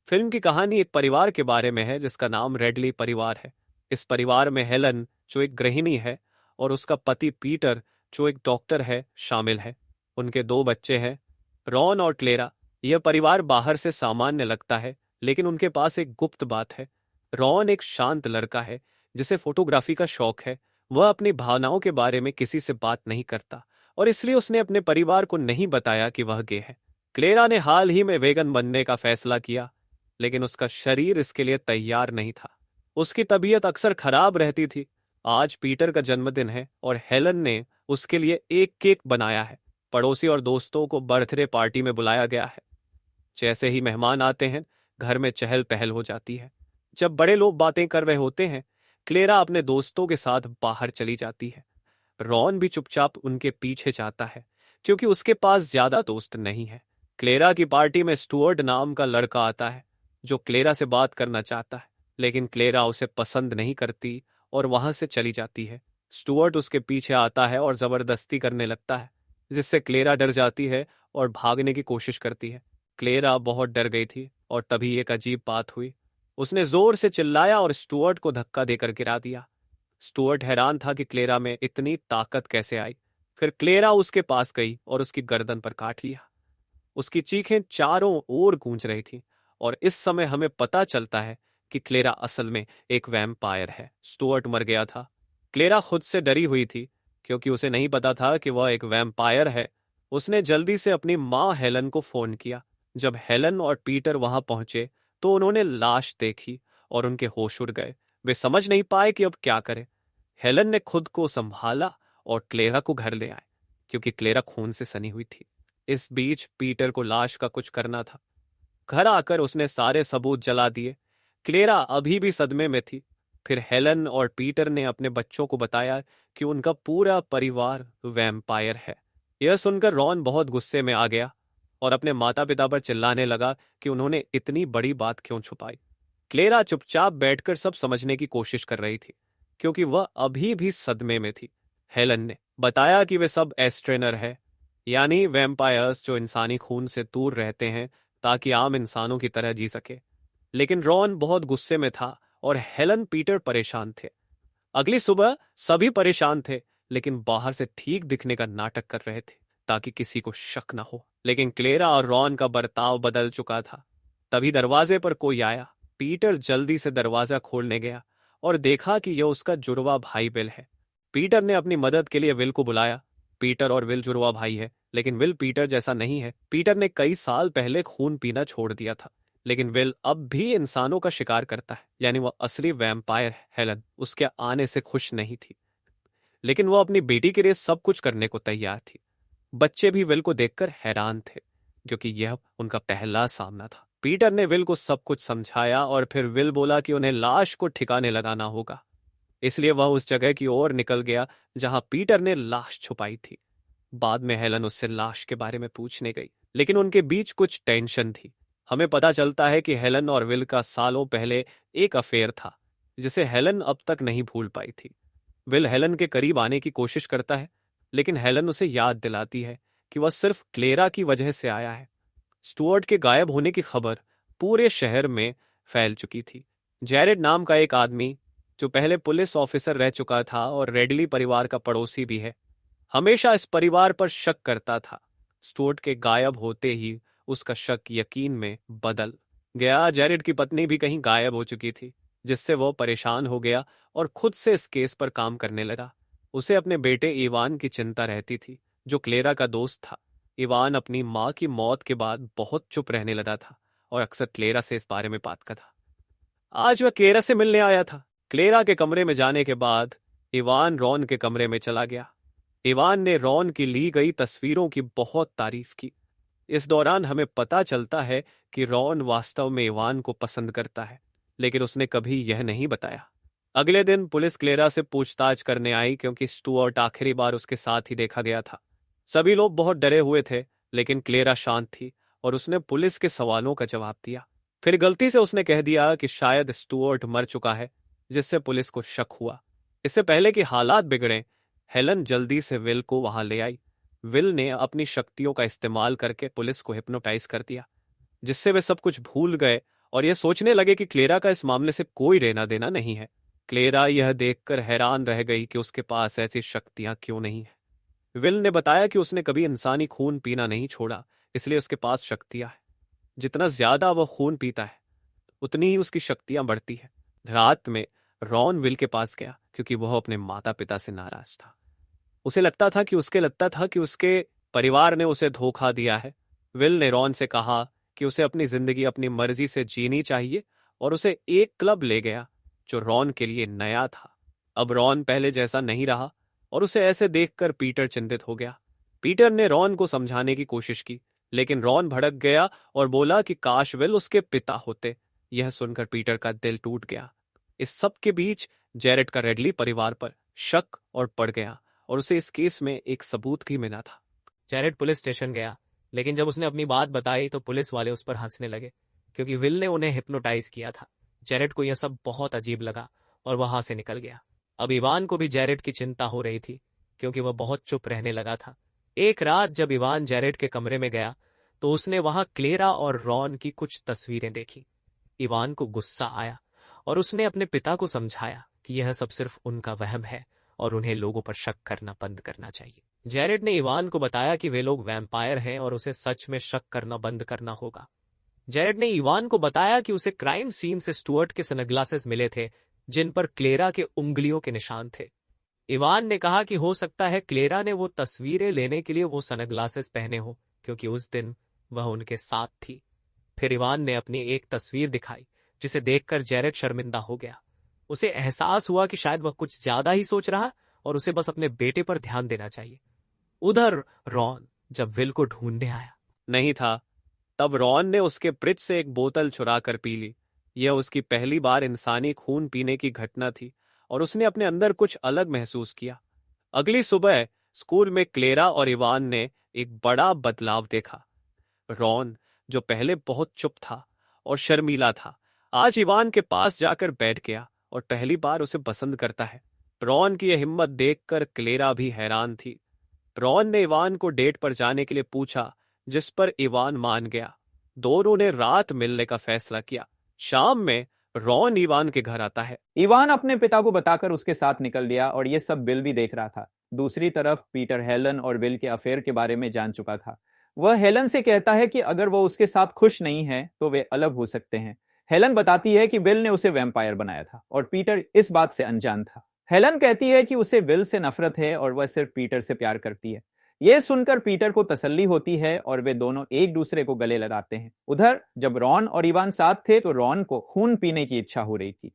Film की कहानी एक परिवार के बारे में है जिसका नाम रेडली परिवार है। इस परिवार में हेलन, जो एक गृहिणी है, और उसका पति पीटर, जो एक डॉक्टर है, शामिल है। उनके दो बच्चे हैं, रॉन और क्लेरा। यह परिवार बाहर से सामान्य लगता है, लेकिन उनके पास एक गुप्त बात है। रॉन एक शांत लड़का है जिसे फोटोग्राफी का शौक है। वह अपनी भावनाओं के बारे में किसी से बात नहीं करता, और इसलिए उसने अपने परिवार को नहीं बताया कि वह गे है। क्लेरा ने हाल ही में वेगन बनने का फैसला किया, लेकिन उसका शरीर इसके लिए तैयार नहीं था। उसकी तबीयत अक्सर खराब रहती थी। आज पीटर का जन्मदिन है और हेलन ने उसके लिए एक केक बनाया है। पड़ोसी और दोस्तों को बर्थडे पार्टी में बुलाया गया है। जैसे ही मेहमान आते हैं, घर में चहल पहल हो जाती है। जब बड़े लोग बातें कर रहे होते हैं, क्लेरा अपने दोस्तों के साथ बाहर चली जाती है। रॉन भी चुपचाप उनके पीछे जाता है, क्योंकि उसके पास ज्यादा दोस्त नहीं है। क्लेरा की पार्टी में स्टुअर्ट नाम का लड़का आता है, जो क्लेरा से बात करना चाहता है, लेकिन क्लेरा उसे पसंद नहीं करती और वहां से चली जाती है। स्टुअर्ट उसके पीछे आता है और जबरदस्ती करने लगता है, जिससे क्लेरा डर जाती है और भागने की कोशिश करती है। क्लेरा बहुत डर गई थी और तभी एक अजीब बात हुई। उसने जोर से चिल्लाया और स्टुअर्ट को धक्का देकर गिरा दिया। स्टुअर्ट हैरान था कि क्लेरा में इतनी ताकत कैसे आई। फिर क्लेरा उसके पास गई और उसकी गर्दन पर काट लिया। उसकी चीखें चारों ओर गूंज रही थी, और इस समय हमें पता चलता है कि क्लेरा असल में एक वैम्पायर है। स्टुअर्ट मर गया था। क्लेरा खुद से डरी हुई थी, क्योंकि उसे नहीं पता था कि वह एक वैम्पायर है। उसने जल्दी से अपनी माँ हेलन को फोन किया। जब हेलन और पीटर वहां पहुंचे, तो उन्होंने लाश देखी और उनके होश उड़ गए। वे समझ नहीं पाए कि अब क्या करें। हेलन ने खुद को संभाला और क्लेरा को घर ले आए, क्योंकि क्लेरा खून से सनी हुई थी। इस बीच पीटर को लाश का कुछ करना था। घर आकर उसने सारे सबूत जला दिए। क्लेरा अभी भी सदमे में थी। फिर हेलन और पीटर ने अपने बच्चों को बताया कि उनका पूरा परिवार वैम्पायर है। यह सुनकर रॉन बहुत गुस्से में आ गया और अपने माता पिता पर चिल्लाने लगा कि उन्होंने इतनी बड़ी बात क्यों छुपाई। क्लेरा चुपचाप बैठकर सब समझने की कोशिश कर रही थी, क्योंकि वह अभी भी सदमे में थी। हेलन ने बताया कि वे सब एस्ट्रेनर है, यानी वैम्पायर्स जो इंसानी खून से दूर रहते हैं ताकि आम इंसानों की तरह जी सके। लेकिन रॉन बहुत गुस्से में था और हेलन पीटर परेशान थे। अगली सुबह सभी परेशान थे, लेकिन बाहर से ठीक दिखने का नाटक कर रहे थे ताकि किसी को शक न हो। लेकिन क्लेरा और रॉन का बर्ताव बदल चुका था। तभी दरवाजे पर कोई आया। पीटर जल्दी से दरवाजा खोलने गया और देखा कि यह उसका जुड़वा भाई विल है। पीटर ने अपनी मदद के लिए विल को बुलाया। पीटर और विल जुड़वा भाई है, लेकिन विल पीटर जैसा नहीं है। पीटर ने कई साल पहले खून पीना छोड़ दिया था, लेकिन विल अब भी इंसानों का शिकार करता है, यानी वह असली वैम्पायर है। हेलन उसके आने से खुश नहीं थी, लेकिन वो अपनी बेटी के लिए सब कुछ करने को तैयार थी। बच्चे भी विल को देखकर हैरान थे, क्योंकि यह उनका पहला सामना था। पीटर ने विल को सब कुछ समझाया और फिर विल बोला कि उन्हें लाश को ठिकाने लगाना होगा। इसलिए वह उस जगह की ओर निकल गया जहां पीटर ने लाश छुपाई थी। बाद में हेलन उससे लाश के बारे में पूछने गई, लेकिन उनके बीच कुछ टेंशन थी। हमें पता चलता है कि हेलन और विल का सालों पहले एक अफेयर था, जिसे हेलन अब तक नहीं भूल पाई थी। विल हेलन के करीब आने की कोशिश करता है, लेकिन हेलन उसे याद दिलाती है कि वह सिर्फ क्लेरा की वजह से आया है। स्टुअर्ट के गायब होने की खबर पूरे शहर में फैल चुकी थी। जैरेड नाम का एक आदमी, जो पहले पुलिस ऑफिसर रह चुका था और रेडली परिवार का पड़ोसी भी है, हमेशा इस परिवार पर शक करता था। स्टुअर्ट के गायब होते ही उसका शक यकीन में बदल गया। जैरेड की पत्नी भी कहीं गायब हो चुकी थी, जिससे वो परेशान हो गया और खुद से इस केस पर काम करने लगा। उसे अपने बेटे इवान की चिंता रहती थी, जो क्लेरा का दोस्त था। इवान अपनी माँ की मौत के बाद बहुत चुप रहने लगा था और अक्सर क्लेरा से इस बारे में बात करता था। आज वह क्लेरा से मिलने आया था। क्लेरा के कमरे में जाने के बाद इवान रॉन के कमरे में चला गया। इवान ने रॉन की ली गई तस्वीरों की बहुत तारीफ की। इस दौरान हमें पता चलता है कि रॉन वास्तव में इवान को पसंद करता है, लेकिन उसने कभी यह नहीं बताया। अगले दिन पुलिस क्लेरा से पूछताछ करने आई, क्योंकि स्टुअर्ट आखिरी बार उसके साथ ही देखा गया था। सभी लोग बहुत डरे हुए थे, लेकिन क्लेरा शांत थी और उसने पुलिस के सवालों का जवाब दिया। फिर गलती से उसने कह दिया कि शायद स्टुअर्ट मर चुका है, जिससे पुलिस को शक हुआ। इससे पहले कि हालात बिगड़े, हेलन जल्दी से विल को वहां ले आई। विल ने अपनी शक्तियों का इस्तेमाल करके पुलिस को हिप्नोटाइज कर दिया, जिससे वे सब कुछ भूल गए और यह सोचने लगे कि क्लेरा का इस मामले से कोई लेना देना नहीं है। क्लेरा यह देखकर हैरान रह गई कि उसके पास ऐसी शक्तियां क्यों नहीं है। विल ने बताया कि उसने कभी इंसानी खून पीना नहीं छोड़ा, इसलिए उसके पास शक्तियां हैं। जितना ज्यादा वह खून पीता है उतनी ही उसकी शक्तियां बढ़ती है। रात में रॉन विल के पास गया क्योंकि वह अपने माता पिता से नाराज था। उसे लगता था कि उसके परिवार ने उसे धोखा दिया है। विल ने रॉन से कहा कि उसे अपनी जिंदगी अपनी मर्जी से जीनी चाहिए और उसे एक क्लब ले गया जो रॉन के लिए नया था। अब रॉन पहले जैसा नहीं रहा और उसे ऐसे देखकर पीटर चिंतित हो गया। पीटर ने रॉन को समझाने की कोशिश की, लेकिन रॉन भड़क गया और बोला कि काश विल उसके पिता होते। यह सुनकर पीटर का दिल टूट गया। इस सब के बीच जेरेड का रेडली परिवार पर शक और पड़ गया और उसे इस केस में एक सबूत भी मिला था। जेरेड पुलिस स्टेशन गया, लेकिन जब उसने अपनी बात बताई तो पुलिस वाले उस पर हंसने लगे क्योंकि विल ने उन्हें हिप्नोटाइज किया था। जेरेड को यह सब बहुत अजीब लगा और वहां से निकल गया। अब इवान को भी जेरेड की चिंता हो रही थी क्योंकि वह बहुत चुप रहने लगा था। एक रात जब इवान जेरेड के कमरे में गया तो उसने वहां क्लेरा और रॉन की कुछ तस्वीरें देखी। इवान को गुस्सा आया और उसने अपने पिता को समझाया कि यह सब सिर्फ उनका वहम है और उन्हें लोगों पर शक करना बंद करना चाहिए। जेरेड ने इवान को बताया कि वे लोग वैम्पायर हैं और उसे सच में शक करना बंद करना होगा। जेरेड ने इवान को बताया कि उसे क्राइम सीन से स्टुअर्ट के सनग्लासेस मिले थे जिन पर क्लेरा के उंगलियों के निशान थे। इवान ने कहा कि हो सकता है क्लेरा ने वो तस्वीरें लेने के लिए वो सनग्लासेस पहने हो क्योंकि उस दिन वह उनके साथ थी। फिर इवान ने अपनी एक तस्वीर दिखाई जिसे देखकर जेरेड शर्मिंदा हो गया। उसे एहसास हुआ कि शायद वह कुछ ज्यादा ही सोच रहा और उसे बस अपने बेटे पर ध्यान देना चाहिए। उधर रॉन जब विल को ढूंढने आया नहीं था, तब रॉन ने उसके फ्रिज से एक बोतल चुरा कर पी ली। यह उसकी पहली बार इंसानी खून पीने की घटना थी और उसने अपने अंदर कुछ अलग महसूस किया। अगली सुबह स्कूल में क्लेरा और इवान ने एक बड़ा बदलाव देखा। रॉन, जो पहले बहुत चुप था और शर्मीला था, आज इवान के पास जाकर बैठ गया और पहली बार उसे पसंद करता है। रॉन की यह हिम्मत देखकर क्लेरा भी हैरान थी। रॉन ने इवान को डेट पर जाने के लिए पूछा, जिस पर इवान मान गया। दोनों ने रात मिलने का फैसला किया। शाम में रॉन इवान के घर आता है। इवान अपने पिता को बताकर उसके साथ निकल गया और ये सब बिल भी देख रहा था। दूसरी तरफ पीटर हेलन और बिल के अफेयर के बारे में जान चुका था। वह हेलन से कहता है कि अगर वो उसके साथ खुश नहीं है तो वे अलग हो सकते हैं। हेलन बताती है कि बिल ने उसे वैम्पायर बनाया था और पीटर इस बात से अनजान था। हेलन कहती है कि उसे बिल से नफरत है और वह सिर्फ पीटर से प्यार करती है। यह सुनकर पीटर को तसल्ली होती है और वे दोनों एक दूसरे को गले लगाते हैं। उधर जब रॉन और इवान साथ थे तो रॉन को खून पीने की इच्छा हो रही थी,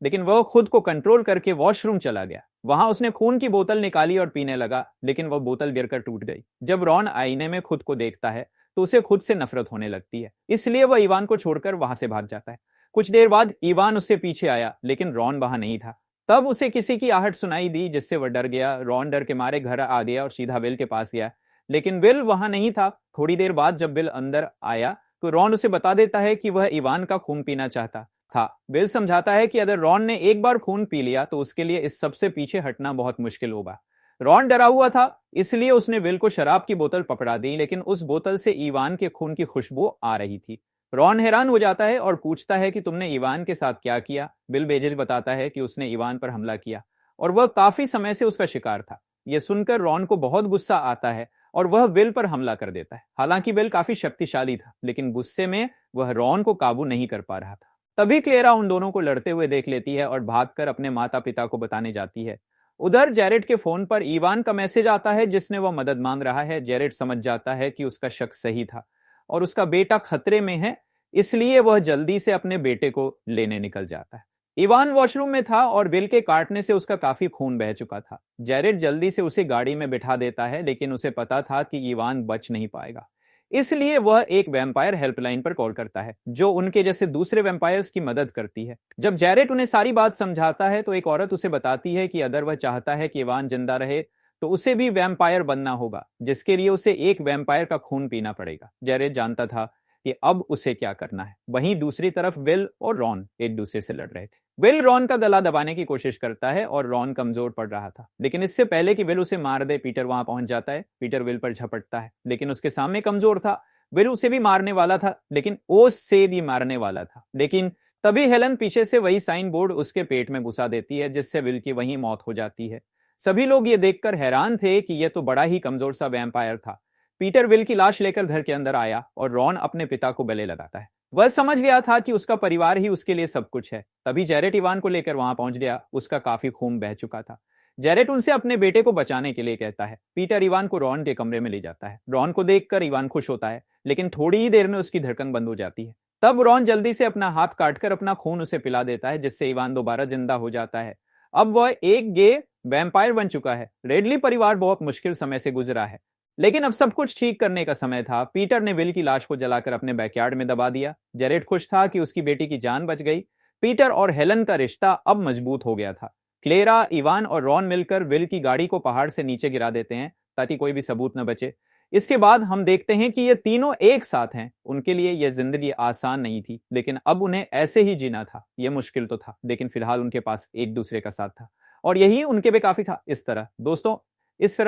लेकिन वह खुद को कंट्रोल करके वॉशरूम चला गया। वहां उसने खून की बोतल निकाली और पीने लगा, लेकिन वह बोतल गिरकर टूट गई। जब रॉन आईने में खुद को देखता है तो उसे खुद से नफरत होने लगती है, इसलिए वह इवान को छोड़कर वहां से भाग जाता है। कुछ देर बाद इवान उसके पीछे आया, लेकिन रॉन वहां नहीं था। तब उसे किसी की आहट सुनाई दी जिससे वह डर गया। रॉन डर के मारे घर आ गया और सीधा बिल के पास गया, लेकिन बिल वहां नहीं था। थोड़ी देर बाद जब बिल अंदर आया तो रॉन उसे बता देता है कि वह इवान का खून पीना चाहता था। बिल समझाता है कि अगर रॉन ने एक बार खून पी लिया तो उसके लिए इस सबसे पीछे हटना बहुत मुश्किल होगा। रॉन डरा हुआ था, इसलिए उसने बिल को शराब की बोतल पकड़ा दी, लेकिन उस बोतल से इवान के खून की खुशबू आ रही थी। रॉन हैरान हो जाता है और पूछता है कि तुमने इवान के साथ क्या किया। बिल बेझिझक बताता है कि उसने इवान पर हमला किया और वह काफी समय से उसका शिकार था। यह सुनकर रॉन को बहुत गुस्सा आता है और वह बिल पर हमला कर देता है। हालांकि बिल काफी शक्तिशाली था, लेकिन गुस्से में वह रॉन को काबू नहीं कर पा रहा था। तभी क्लेरा उन दोनों को लड़ते हुए देख लेती है और भागकर अपने माता पिता को बताने जाती है। उधर जेरेड के फोन पर इवान का मैसेज आता है जिसने वह मदद मांग रहा है। जेरेड समझ जाता है कि उसका शक सही था और उसका बेटा खतरे में है, इसलिए वह जल्दी से अपने बेटे को लेने निकल जाता है। इवान वॉशरूम में था और बिल के काटने से उसका काफी खून बह चुका था। जेरेड जल्दी से उसे गाड़ी में बिठा देता है, लेकिन उसे पता था कि इवान बच नहीं पाएगा, इसलिए वह एक वैम्पायर हेल्पलाइन पर कॉल करता है जो उनके जैसे दूसरे वैम्पायर्स की मदद करती है। जब जेरेड उन्हें सारी बात समझाता है तो एक औरत उसे बताती है कि अगर वह चाहता है कि इवान जिंदा रहे तो उसे भी वैम्पायर बनना होगा, जिसके लिए उसे एक वैम्पायर का खून पीना पड़ेगा। जेरेड जानता था कि अब उसे क्या करना है। वहीं दूसरी तरफ विल और रॉन एक दूसरे से लड़ रहे थे। विल रॉन का गला दबाने की कोशिश करता है और रॉन कमजोर पड़ रहा था, लेकिन इससे पहले कि विल उसे मार दे पीटर वहां पहुंच जाता है। पीटर विल पर झपटता है, लेकिन उसके सामने कमजोर था। विल उसे भी मारने वाला था, लेकिन ओस से भी मारने वाला था। लेकिन तभी हेलन पीछे से वही साइन बोर्ड उसके पेट में घुसा देती है, जिससे विल की वहीं मौत हो जाती है। सभी लोग ये देखकर हैरान थे कि यह तो बड़ा ही कमजोर सा वैम्पायर था। पीटर विल की लाश लेकर घर के अंदर आया और रॉन अपने पिता को गले लगाता है। वह समझ गया था कि उसका परिवार ही उसके लिए सब कुछ है। तभी जेरेट इवान को लेकर वहां पहुंच गया। उसका काफी खून बह चुका था। जेरेट उनसे अपने बेटे को बचाने के लिए कहता है। पीटर इवान को रॉन के कमरे में ले जाता है। रॉन को देखकर इवान खुश होता है, लेकिन थोड़ी ही देर में उसकी धड़कन बंद हो जाती है। तब रॉन जल्दी से अपना हाथ काटकर अपना खून उसे पिला देता है, जिससे इवान दोबारा जिंदा हो जाता है। अब वह एक गे वैम्पायर बन चुका है। रेडली परिवार बहुत मुश्किल समय से गुजरा है, लेकिन अब सब कुछ ठीक करने का समय था। पीटर ने विल की लाश को जलाकर अपने बैकयार्ड में दबा दिया। जेरेट खुश था कि उसकी बेटी की जान बच गई। पीटर और हेलन का रिश्ता अब मजबूत हो गया था। क्लेरा, इवान और रॉन मिलकर विल की गाड़ी को पहाड़ से नीचे गिरा देते हैं, ताकि कोई भी सबूत न बचे। इसके बाद हम देखते हैं कि ये तीनों एक साथ हैं। उनके लिए यह जिंदगी आसान नहीं थी, लेकिन अब उन्हें ऐसे ही जीना था। यह मुश्किल तो था, लेकिन फिलहाल उनके पास एक दूसरे का साथ था, और यही उनके पे काफी था। इस तरह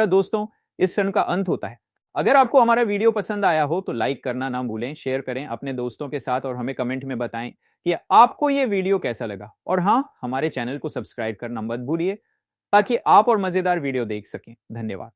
दोस्तों इस फिल्म का अंत होता है। अगर आपको हमारा वीडियो पसंद आया हो तो लाइक करना ना भूलें, शेयर करें अपने दोस्तों के साथ, और हमें कमेंट में बताएं कि आपको ये वीडियो कैसा लगा। और हाँ, हमारे चैनल को सब्सक्राइब करना मत भूलिए, ताकि आप और मजेदार वीडियो देख सकें। धन्यवाद।